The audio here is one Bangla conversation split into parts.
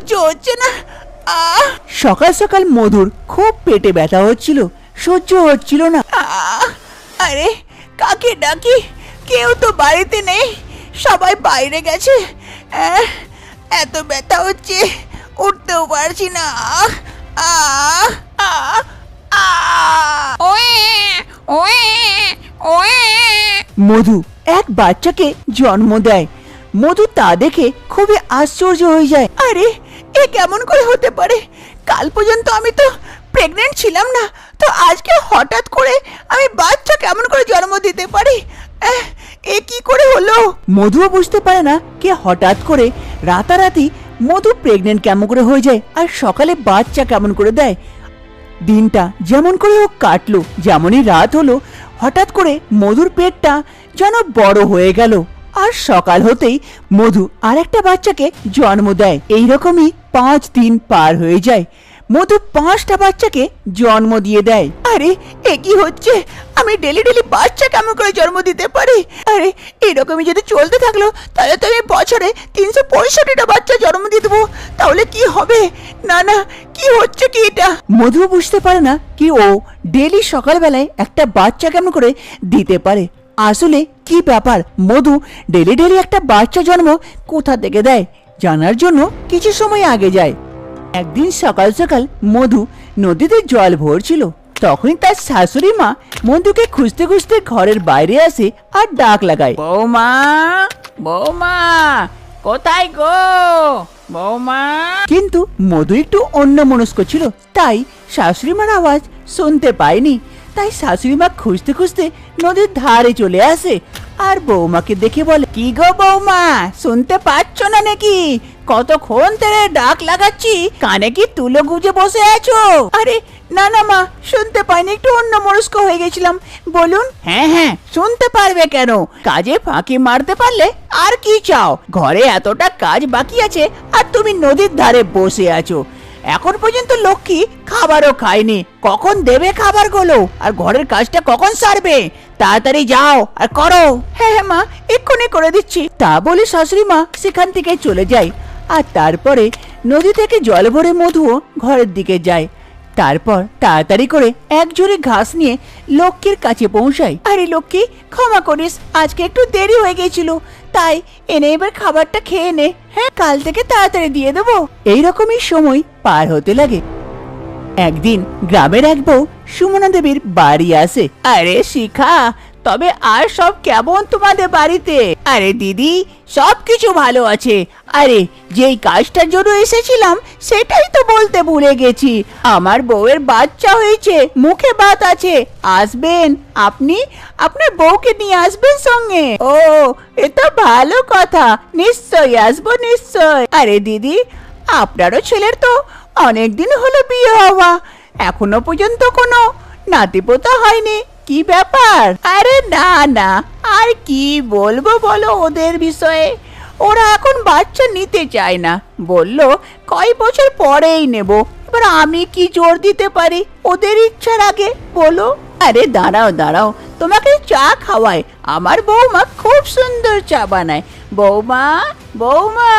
সহ্য হচ্ছে না। সকাল সকাল মধুর খুব পেটে ব্যথা হচ্ছিল, সহ্য হচ্ছিল না। আরে কাকে ডাকি, কেউ তো বাড়িতে নেই, সবাই বাইরে গেছে। এত ব্যথা হচ্ছে, উঠতেও পারছি না। মধু এক বাচ্চাকে জন্ম দেয়। মধু তা দেখে খুবই আশ্চর্য হয়ে যায়। আরে এ কেমন করে হতে পারে? কাল পর্যন্ত আমি তো প্রেগনেন্ট ছিলাম না, তো আজকে হঠাৎ করে আমি বাচ্চা কেমন করে জন্ম দিতে পারি? এ কি করে হলো? মধুও বুঝতে পারে না কে হঠাৎ করে রাতারাতি মধু প্রেগনেন্ট কেমন করে হয়ে যায় আর সকালে বাচ্চা কেমন করে দেয়। দিনটা যেমন করে হোক কাটলো, যেমনই রাত হলো হঠাৎ করে মধুর পেটটা যেন বড় হয়ে গেল। আর সকাল হতেই মধু আর একটা বাচ্চাকে জন্ম দেয়। এইরকমই 5 দিন পার হয়ে যায়। মধু 5টা বাচ্চাকে জন্ম দিয়ে দেয়। আরে এ কি হচ্ছে? আমি ডেলি ডেলি বাচ্চা কেমন করে জন্ম দিতে পারি? আরে এরকমই যদি চলতে থাকলো তাহলে তো আমি বছরে 365টা বাচ্চা জন্ম দিয়ে দেবো। তাহলে কি হবে? না না, কি হচ্ছে কি এটা? মধু বুঝতে পারে না কি ও ডেলি সকালবেলায় একটা বাচ্চা কেমন করে দিতে পারে। আসলে কি ব্যাপার, মধু ডেলি ডেলি একটা বাচ্চা জন্ম কোথা থেকে দেয় জানার জন্য কিছু সময় আগে যায়। একদিন সকাল সকাল মধু নদীতে জল ভরছিল, তখনই তার শাশুড়ি মা মধুকে খুঁজতে খুঁজতে ঘরের বাইরে আসে আর ডাক লাগায়, বৌমা, বৌমা, কোথায় গো বৌমা? কিন্তু মধু একটু অন্যমনস্ক ছিল, তাই শাশুড়ি মার আওয়াজ শুনতে পায়নি। তাই শাশুড়ি মা খুঁজতে খুঁজতে নদীর ধারে চলে আসে আর বৌমাকে দেখে বলে, কি গো বৌমা, শুনতে পাচ্ছ না নাকি? কতক্ষণ ধরে ডাক লাগাচ্ছি, কানে কি তুলো গুজে বসে আছো? আরে না না মা, শুনতে পাইনি, একটু অন্যমনস্ক হয়ে গেছিলাম। বলুন। হ্যাঁ হ্যাঁ, শুনতে পারবে কেন? কাজে ফাঁকি মারতে পারলে আর কি চাও? ঘরে এতটা কাজ বাকি আছে আর তুমি নদীর ধারে বসে আছো। এখন পর্যন্ত লক্ষ্মী খাবারও খায়নি, কখন দেবে খাবার গুলো? আর ঘরের কাজটা কখন সারবে? তাড়াতাড়ি যাও আর করো। হ্যাঁ হ্যাঁ মা, এক্ষুনি করে দিচ্ছি। তা বলে শাশুড়ি মা সেখান থেকে চলে যায়। আর তারপরে নদী থেকে জল ভরে মধুও ঘরের দিকে যায়। তারপর তাড়াতাড়ি করে এক ঝুড়ি ঘাস নিয়ে লক্ষ্মীর কাছে পৌঁছায়। আরে লক্ষ্মী, ক্ষমা করিস, আজকে একটু দেরি হয়ে গেছিল, তাই এনে এবার খাবারটা খেয়ে নে। হ্যাঁ, কাল থেকে তাড়াতাড়ি দিয়ে দেবো। এইরকমই সময় পার হতে লাগে। একদিন গ্রামের এক বউ সুমনা দেবীর বাড়ি আসে। আরে শিখা, তবে আর সব কেমন তোমাদের বাড়িতে? আরে দিদি, সবকিছু ভালো আছে। আরে যেই কাজটার জন্য এসেছিলাম সেটাই তো বলতে ভুলে গেছি। আমার বউয়ের বাচ্চা হয়েছে, মুখে ভাত আছে। আসবেন আপনি, আপনার বউকে নিয়ে আসবেন সঙ্গে। ও, এ তো ভালো কথা, নিশ্চয়ই আসবো, নিশ্চয়। আরে দিদি, আপনারও ছেলের তো অনেকদিন হলো বিয়ে হওয়া, এখনো পর্যন্ত কোনো নাতিপোতা হয়নি, কি ব্যাপার? আরে না না, আর কি বলবো বলো ওদের বিষয়ে। ওরা এখন বাচ্চা নিতে চায় না, বললো কয় বছর পরেই নেব। এবার আমি কি জোর দিতে পারি ওদের ইচ্ছার আগে, বলো? আরে দাঁড়াও দাঁড়াও, তোমাকে চা খাওয়াই। আমার বৌমা খুব সুন্দর চা বানায়। বৌমা, বৌমা,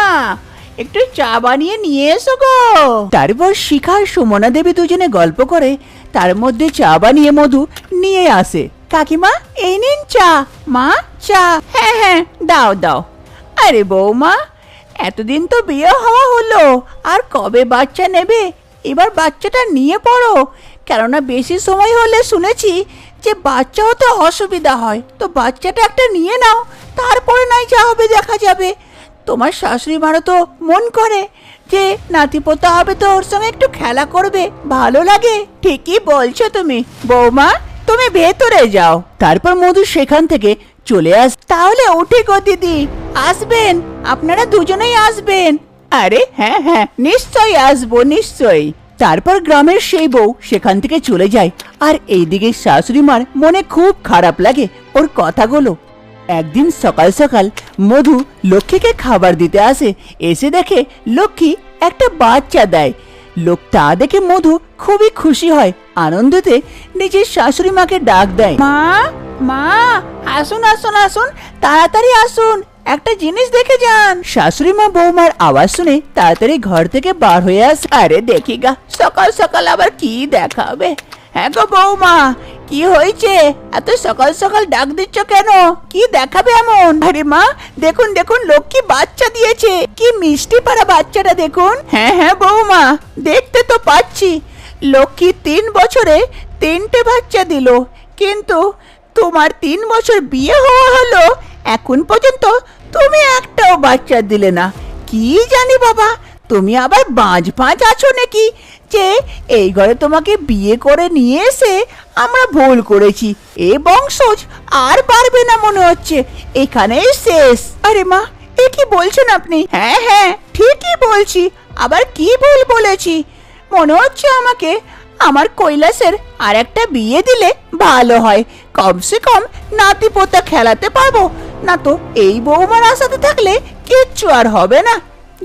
একটু চা বানিয়ে নিয়ে এসো গো। তারপর শিখা আর সুমনা দেবী দুজনে গল্প করে, তার মধ্যে চা বানিয়ে মধু নিয়ে আসে। কাকিমা, এই নিন চা। মা, চা। হ্যাঁ হ্যাঁ, দাও দাও। আরে বৌমা, এতদিন তো বিয়ে হওয়া হলো, আর কবে বাচ্চা নেবে? এবার বাচ্চাটা নিয়ে পড়ো, কেননা বেশি সময় হলে শুনেছি যে বাচ্চা হতে অসুবিধা হয়। তো বাচ্চাটা একটা নিয়ে নাও, তারপরে নাই যা হবে দেখা যাবে। তোমার শাশুড়ি মারও তো মন করে যে নাতিপোতা হবে, তো ওর সঙ্গে একটু খেলা করবে, ভালো লাগে। ঠিকই বলছো তুমি। বৌমা, তুমি ভেতরে যাও। তারপর মধু সেখান থেকে চলে আস। তাহলে উঠে গো দিদি, আসবেন, আপনারা দুজনেই আসবেন। আরে হ্যাঁ হ্যাঁ, নিশ্চয়ই আসবো, নিশ্চয়ই। তারপর গ্রামের সেই বউ সেখান থেকে চলে যায়। আর এইদিকে শাশুড়ি মার মনে খুব খারাপ লাগে ওর কথাগুলো। একদিন সকাল সকাল মধু লক্ষ্মীকে খাবার দিতে আসে। এসে দেখে লক্ষ্মী একটা বাচ্চা দেয়। লোক তা দেখে মধু খুবই খুশি হয়, আনন্দতে নিজের শাশুড়ি মাকে ডাক দেয়। মা, মা, আসুন আসুন আসুন, তাড়াতাড়ি আসুন, একটা জিনিস দেখে যান। শাশুড়ি মা বৌমার আওয়াজ শুনে তাড়াতাড়ি ঘর থেকে বার হয়ে আসে। আরে দেখি গা, সকাল সকাল আবার কি দেখাবে। হ্যাঁ গো বৌমা, কি হয়েছে? এত সকাল সকাল ডাক দিচ্ছ কেন? কি দেখাবে এমন? আরে মা, দেখুন দেখুন, লক্ষ্মী বাচ্চা দিয়েছে। কি মিষ্টি পাড়া বাচ্চাটা দেখুন। হ্যাঁ হ্যাঁ বৌমা, দেখতে তো পাচ্ছি। লক্ষ্মী 3 বছরে 3টে বাচ্চা দিল, কিন্তু তোমার 3 বছর বিয়ে হওয়া হলো, এখন পর্যন্ত তুমি একটাও বাচ্চা দিলে না। কি জানি বাবা, তুমি আবার বাঁচ আছো নাকি যে এই ঘরে তোমাকে বিয়ে করে নিয়ে এসে আমরা ভুল করেছি, এ বংশজ আর পারবে না মনে হচ্ছে, এখানেই শেষ। আরে মা, এ কি বলছেন আপনি? হ্যাঁ হ্যাঁ, ঠিকই বলছি। আবার কি ভুল বলেছি? মনে হচ্ছে আমাকে আমার কৈলাসের আর একটা বিয়ে দিলে ভালো হয়, কমসে কম নাতি পোতা খেলাতে পারবো। না তো এই বৌমার আশাতে থাকলে কিচ্ছু আর হবে না।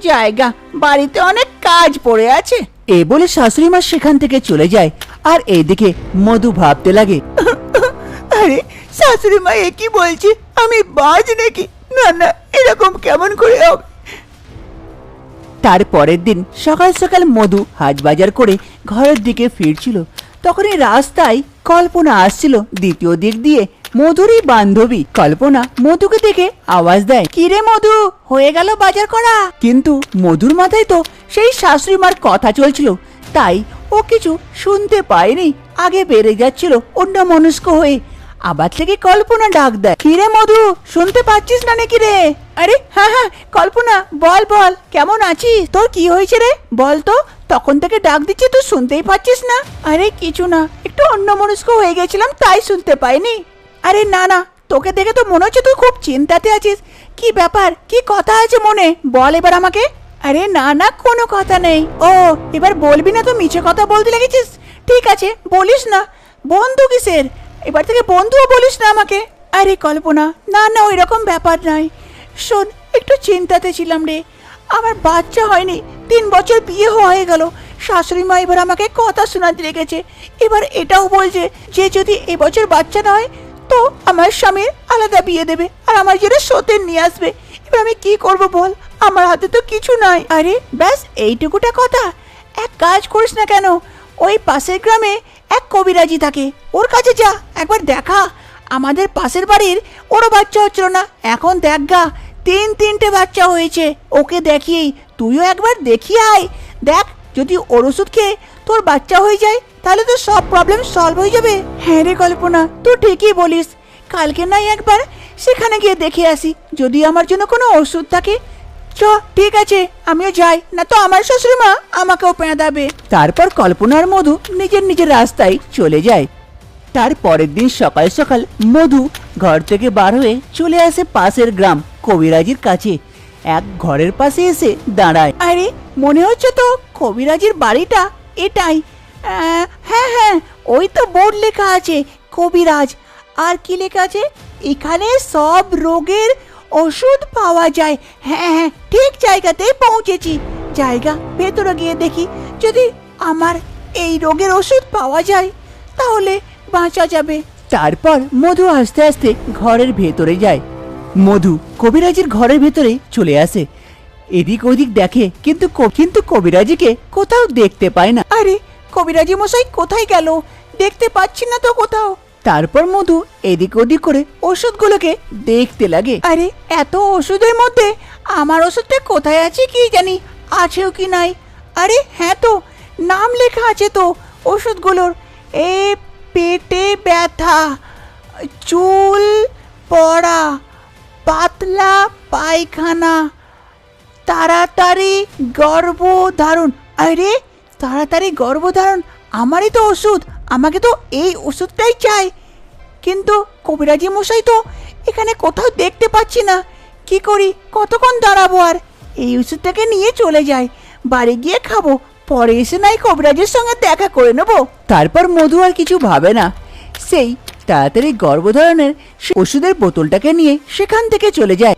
জায়গা বাড়িতে অনেক কাজ পড়ে আছে। এ বলে শাশুড়ি মা সেখান থেকে চলে যায়। আর এইদিকে মধু ভাবতে লাগে, আরে শাশুড়ি মা এ কি বলছে? আমি বাজ নাকি? না না, এরকম কেমন করে হবে? তার পরের দিন সকাল সকাল মধু হাট বাজার করে ঘরের দিকে ফিরছিল। তখনই রাস্তায় কল্পনা আসছিল দ্বিতীয় দিক দিয়ে। মধুরই বান্ধবী কল্পনা মধুকে দেখে আওয়াজ দেয়, কিরে মধু, হয়ে গেল বাজার করা? কিন্তু মধুর মাথায় তো সেই শাশুড়ি মার কথা চলছিল, তাই ও কিছু শুনতে পায়নি। আগে বেড়ে যাচ্ছিল অন্য মনস্ক হয়ে। আবার থেকে কল্পনা ডাক দেয়, কিরে মধু, শুনতে পাচ্ছিস না নাকি রে? আরে হ্যাঁ হ্যাঁ, কল্পনা বল বল, কেমন আছিস? তোর কি হয়েছে রে, বল তো। তখন থেকে ডাক দিচ্ছে, তুই শুনতেই পাচ্ছিস না? আরে কিছু না, একটু অন্যমনস্ক হয়ে গেছিলাম, তাই শুনতে পাইনি। আরে না না, তোকে দেখে তো মনে হচ্ছে তুই খুব চিন্তাতে আছিস। কি ব্যাপার, কি কথা আছে মনে, বল এবার আমাকে। আরে না না, কোনো কথা নেই। ও, এবার বলবি না তো মিছে কথা বলতে লেগেছিস? ঠিক আছে, বলিস না। বন্ধু কিসের? এবার থেকে বন্ধুও বলিস না আমাকে। আরে কল্পনা, না না, ওই রকম ব্যাপার নাই। শোন, একটু চিন্তাতে ছিলাম রে। আমার বাচ্চা হয়নি, 3 বছর বিয়ে হয়ে গেল। শাশুড়ি মা এবার আমাকে কথা শোনাতে লেগেছে। এবার এটাও বলছে যে যদি এবছর বাচ্চা না হয় তো আমার স্বামীর আলাদা বিয়ে দেবে আর আমার জন্য সতীন নিয়ে আসবে। এবার আমি কি করব বল, আমার হাতে তো কিছু নাই। আরে ব্যাস এইটুকুটা কথা। এক কাজ করিস না কেন, ওই পাশের গ্রামে এক কবিরাজি থাকে, ওর কাছে যা, একবার দেখা। আমাদের পাশের বাড়ির ওরও বাচ্চা হচ্ছিল না, এখন দেখ গা 3টে বাচ্চা হয়েছে। ওকে দেখিয়েই তুইও একবার দেখিয়ে আয়। দেখ, যদি ওর ওষুধ খেয়ে তোর বাচ্চা হয়ে যায় তাহলে তো সব প্রবলেম সলভ হয়ে যাবে। হ্যাঁ রে কল্পনা, তুই ঠিকই বলিস। কালকে নাই একবার সেখানে গিয়ে দেখে আসি, যদি আমার জন্য কোনো ওষুধ থাকে। চ, ঠিক আছে, আমিও যাই, না তো আমার শ্বশুর মা আমাকেও পেঁদাবে। তারপর কল্পনার মধু নিজের নিজের রাস্তায় চলে যায়। তার পরের দিন সকাল সকাল মধু ঘর থেকে বার হয়ে চলে আসে পাশের গ্রাম কবিরাজির কাছে। এক ঘরের পাশে এসে দাঁড়ায়। আরে মনে হচ্ছে তো কবিরাজির বাড়িটা এটাই। হ্যাঁ হ্যাঁ, ওই তো বোর্ড লেখা আছে কবিরাজ। আর কি লেখা আছে? এখানে সব রোগের ওষুধ পাওয়া যায়। হ্যাঁ হ্যাঁ, ঠিক জায়গাতেই পৌঁছেছি। জায়গা ভেতরে গিয়ে দেখি, যদি আমার এই রোগের ওষুধ পাওয়া যায় তাহলে বাঁচা যাবে। তারপর মধু আস্তে আস্তে ঘরের ভেতরে যায়। মধু কবিরাজির ঘরের ভেতরে চলে আসে। এদিক ওদিক দেখে, কিন্তু কবিরাজিকে কোথাও দেখতে পায় না। আরে কবিরাজি মশাই কোথায় গেল? দেখতে পাচ্ছি না তো কোথাও। তারপর মধু এদিক ওদিক করে ওষুধগুলোকে দেখতে লাগে। আরে এত ওষুধের মধ্যে আমার ওষুধটা কোথায় আছে কি জানি, আছেও কি নাই। আরে হ্যাঁ তো, নাম লেখা আছে তো ওষুধগুলোর। পেটে ব্যথা, চুল পড়া, পাতলা পায়খানা, তাড়াতাড়ি গর্ভধারণ। আরে তাড়াতাড়ি গর্ভধারণ আমারই তো ওষুধ, আমাকে তো এই ওষুধটাই চাই। কিন্তু কবিরাজি মশাই তো এখানে কোথাও দেখতে পাচ্ছি না। কি করি, কতক্ষণ দাঁড়াবো আর? এই ওষুধটাকে নিয়ে চলে যাই, বাড়ি গিয়ে খাবো, পরে এসে নাই কবিরাজের সঙ্গে দেখা করে নেবো। তারপর মধু আর কিছু ভাবে না, সেই তাড়াতাড়ি গর্ভধারণের ওষুধের বোতলটাকে নিয়ে সেখান থেকে চলে যায়।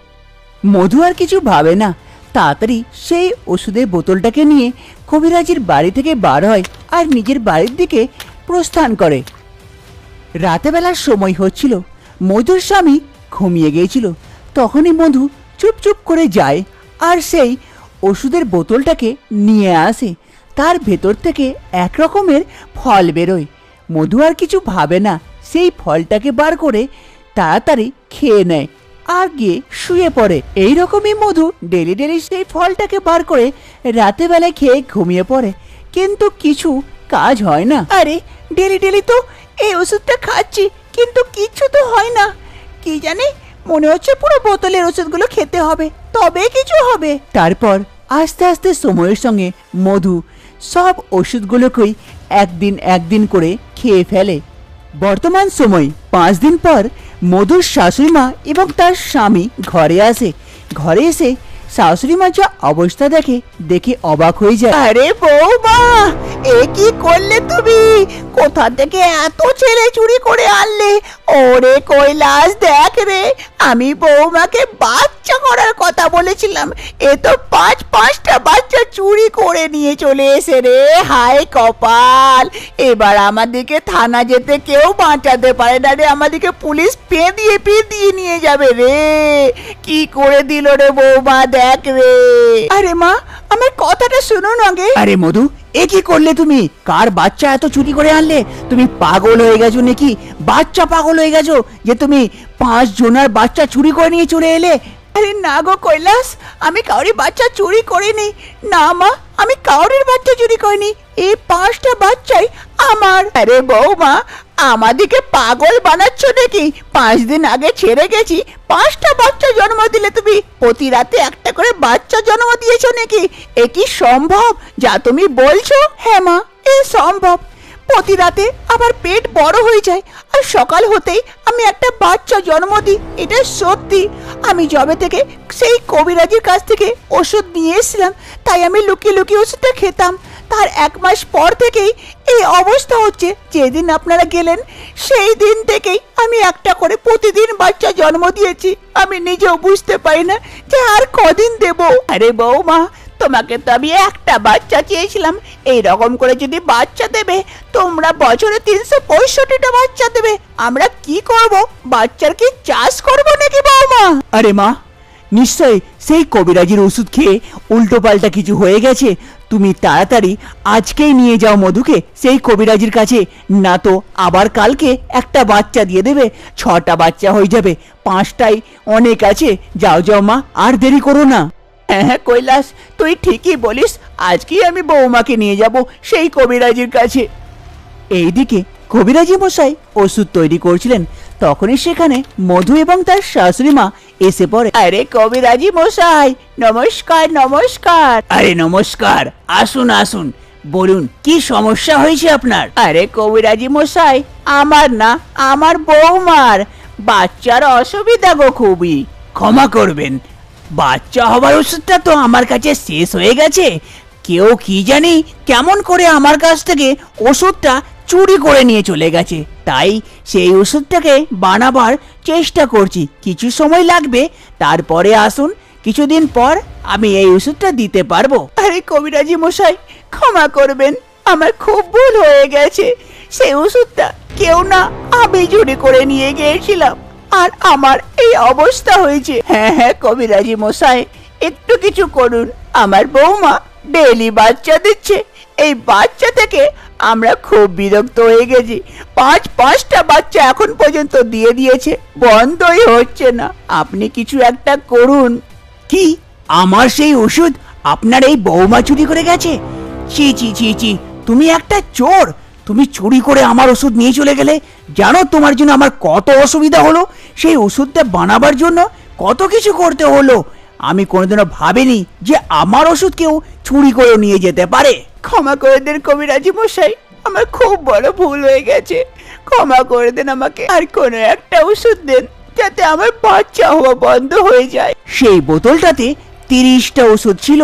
মধু আর কিছু ভাবে না, তাড়াতাড়ি সেই ওষুধের বোতলটাকে নিয়ে কবিরাজির বাড়ি থেকে বার হয় আর নিজের বাড়ির দিকে প্রস্থান করে। রাতেবেলার সময় হচ্ছিল, মধুর স্বামী ঘুমিয়ে গিয়েছিল। তখনই মধু চুপ চুপ করে যায় আর সেই ওষুধের বোতলটাকে নিয়ে আসে। তার ভেতর থেকে এক রকমের ফল বেরোয়। মধু আর কিছু ভাবে না, সেই ফলটাকে বার করে তাড়াতাড়ি খেয়ে নেয় আর গিয়ে শুয়ে পড়ে। এই রকমই মধু ডেলি ডেলি সেই ফলটাকে বার করে রাতে বেলায় খেয়ে ঘুমিয়ে পড়ে, কিন্তু কিছু কাজ হয় না। আরে ডেলি ডেলি তো এই ওষুধটা খাচ্ছি, কিন্তু কিচ্ছু তো হয় না। কি জানি, মনে হচ্ছে পুরো বোতলের ওষুধগুলো খেতে হবে, তবে কিছু হবে। তারপর আস্তে আস্তে সময়ের সঙ্গে মধু সব ওষুধগুলোকেই একদিন একদিন করে খেয়ে ফেলে। বর্তমান সময় 5 দিন পর মধুর শাশুড়ি মা এবং তার স্বামী ঘরে আসে। ঘরে এসে শাশুড়ি মা যা অবস্থা দেখে অবাক হয়ে যায়। আরে বৌমা, এ কি করলে তুমি? কোথা থেকে এত ছেলে চুরি করে আনলে? ওরে কৈলাস, দেখ রে, আমি বৌমাকে বাচ্চা করার কথা বলেছিলাম, এ তো পাঁচটা বাচ্চা চুরি করে নিয়ে চলে এসে রে। হায় কপাল, এবার আমাদেরকে থানা যেতে কেউ বাঁচাতে পারে না রে, আমাদেরকে পুলিশ পেঁদিয়ে নিয়ে যাবে রে। কি করে দিল রে বৌমা, দেখ রে। আরে মা, আমার কথাটা শুনো না আগে। আরে মধু, এ কি করলে তুমি? কার বাচ্চা এত চুরি করে আনলে? তুমি পাগল হয়ে গেছো নাকি? বাচ্চা পাগল হয়ে গেছো যে তুমি 5 জনের বাচ্চা চুরি করে নিয়ে চলে এলে? আরে না গো কৈলাস, আমি কাউরি বাচ্চা চুরি করিনি। না মা, আমি কাউরির বাচ্চা চুরি করিনি, এই 5টা বাচ্চাই আমার। আরে বৌমা, আমাদেরকে পাগল বানাচ্ছ নাকি? 5 দিন আগে ছেড়ে গেছি, 5টা বাচ্চা জন্ম দিলে তুমি? প্রতি রাতে একটা করে বাচ্চা জন্ম দিয়েছো নাকি? এ কি সম্ভব যা তুমি বলছো? হ্যাঁ মা, এ সম্ভব। প্রতি রাতে আবার পেট বড় হয়ে যায়, আর সকাল হতেই আমি একটা বাচ্চা জন্ম দিই, এটা সত্যি। আমি জবে থেকে সেই কবিরাজের কাছ থেকে ওষুধ নিয়ে এসেছিলাম, তাই আমি লুকিয়ে লুকিয়ে ওষুধটা খেতাম। তার 1 মাস পর থেকেই এই অবস্থা হচ্ছে। যেদিন আপনারা গেলেন সেই দিন থেকেই আমি একটা করে প্রতিদিন বাচ্চা জন্ম দিয়েছি। আমি নিজেও বুঝতে পারি না যে আর কদিন দেব। আরে বৌমা, তোমাকে তো আমি একটা বাচ্চা চেয়েছিলাম, এই রকম করে যদি বাচ্চা দেবে, তোমরা বছরে 365টা বাচ্চা দেবে, আমরা কি করব? বাচ্চার কি চাষ করব নাকি বৌমা? আরে মা, নিশ্চয় সেই কবিরাজির ওষুধ খেয়ে উল্টো পাল্টা কিছু হয়ে গেছে। তুমি তাড়াতাড়ি আজকেই নিয়ে যাও মধুকে সেই কবিরাজির কাছে, না তো আবার কালকে একটা বাচ্চা দিয়ে দেবে। 6টা বাচ্চা হয়ে যাবে, 5টাই অনেক আছে। যাও যাও মা, আর দেরি করো না। হ্যাঁ কৈলাস, তুই ঠিকই বলিস, আজকেই আমি বৌমাকে নিয়ে যাব সেই কবিরাজির কাছে। এইদিকে কবিরাজি মশাই ওষুধ তৈরি করছিলেন, তখনই সেখানে মধু এবং তার শাশুড়ি মা এসে পড়ে। আরে কবিরাজি মশাই, নমস্কার নমস্কার। আরে নমস্কার, আসুন আসুন, বলুন কি সমস্যা হয়েছে আপনার? আরে কবিরাজি মশাই, আমার না, আমার বৌমার বাচ্চার অসুবিধা গো খুবই। ক্ষমা করবেন, বাচ্চা হবার ওষুধটা তো আমার কাছে শেষ হয়ে গেছে। কেউ কি জানি কেমন করে আমার কাছ থেকে ওষুধটা চুরি করে নিয়ে চলে গেছে, তাই সেই ওষুধটাকে বানাবার চেষ্টা করছি। কিছু সময় লাগবে, তারপরে আসুন, কিছুদিন পর আমি এই ওষুধটা দিতে পারবো। আরে কবিরাজি মশাই, ক্ষমা করবেন, আমার খুব ভুল হয়ে গেছে। সেই ওষুধটা কেউ না, আমি চুরি করে নিয়ে গিয়েছিলাম, আর আমার এই অবস্থা হয়েছে। হ্যাঁ হ্যাঁ কবিরাজি মশাই, একটু কিছু করুন। আমার বৌমা ডেইলি বাচ্চা দিচ্ছে, এই বাচ্চা থেকে আমরা খুব বিরক্ত হয়ে গেছি। 5টা বাচ্চা এখন পর্যন্ত দিয়ে দিয়েছে, বন্ধই হচ্ছে না। আপনি কিছু একটা করুন। কি, আমার সেই ওষুধ আপনার এই বৌমা চুরি করে গেছে? ছি ছি ছি ছি, তুমি একটা চোর! তুমি চুরি করে আমার ওষুধ নিয়ে চলে গেলে। জানো তোমার জন্য আমার কত অসুবিধা হলো? সেই ওষুধটা বানাবার জন্য কত কিছু করতে হলো। আমি কোনোদিনও ভাবিনি যে আমার ওষুধ কেউ চুরি করে নিয়ে যেতে পারে। ক্ষমা করে দেন কবিরাজি মশাই, আমার খুব বড় ভুল হয়ে গেছে। ক্ষমা করে দেন আমাকে, আর কোনো একটা ওষুধ দেন যাতে আমার বাচ্চা হওয়া বন্ধ হয়ে যায়। সেই বোতলটাতে 30টা ওষুধ ছিল,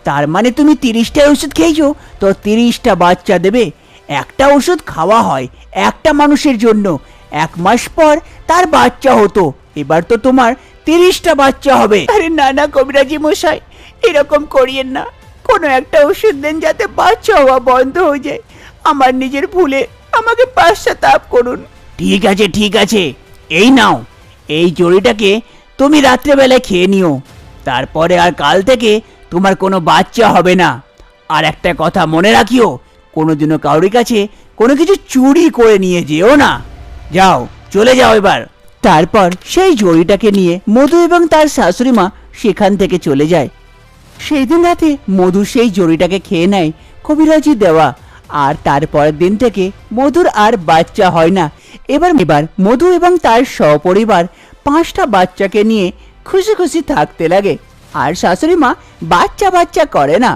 তার মানে তুমি 30টা ওষুধ খেয়েছো, তো 30টা বাচ্চা দেবে। একটা ওষুধ খাওয়া হয় একটা মানুষের জন্য, 1 মাস পর তার বাচ্চা হতো, এবার তো তোমার 30টা বাচ্চা হবে। আরে না না কবিরাজি মশাই, এরকম করিয়েন না। কোনো একটা ওষুধ দেন যাতে বাচ্চা হওয়া বন্ধ হয়ে যায়। আমার নিজের ভুলে আমাকে পশ্চাতাপ করুন। ঠিক আছে ঠিক আছে, এই নাও, এই জড়িটাকে তুমি রাত্রেবেলায় খেয়ে নিও। তারপরে আর কাল থেকে তোমার কোনো বাচ্চা হবে না। আর একটা কথা মনে রাখিও, কোনোদিনও কাউরি কাছে কোনো কিছু চুরি করে নিয়ে যেও না। যাও, চলে যাও এবার। তারপর সেই জড়িটাকে নিয়ে মধু এবং তার শাশুড়ি মা সেখান থেকে চলে যায়। সেই দিন রাতে মধু সেই জড়িটাকে খেয়ে নেয় কবিরাজি দেওয়া, আর তারপরের দিন থেকে মধুর আর বাচ্চা হয় না। এবার মধু এবং তার সপরিবার 5টা বাচ্চাকে নিয়ে খুশি খুশি থাকতে লাগে, আর শাশুড়ি মা বাচ্চা বাচ্চা করে না।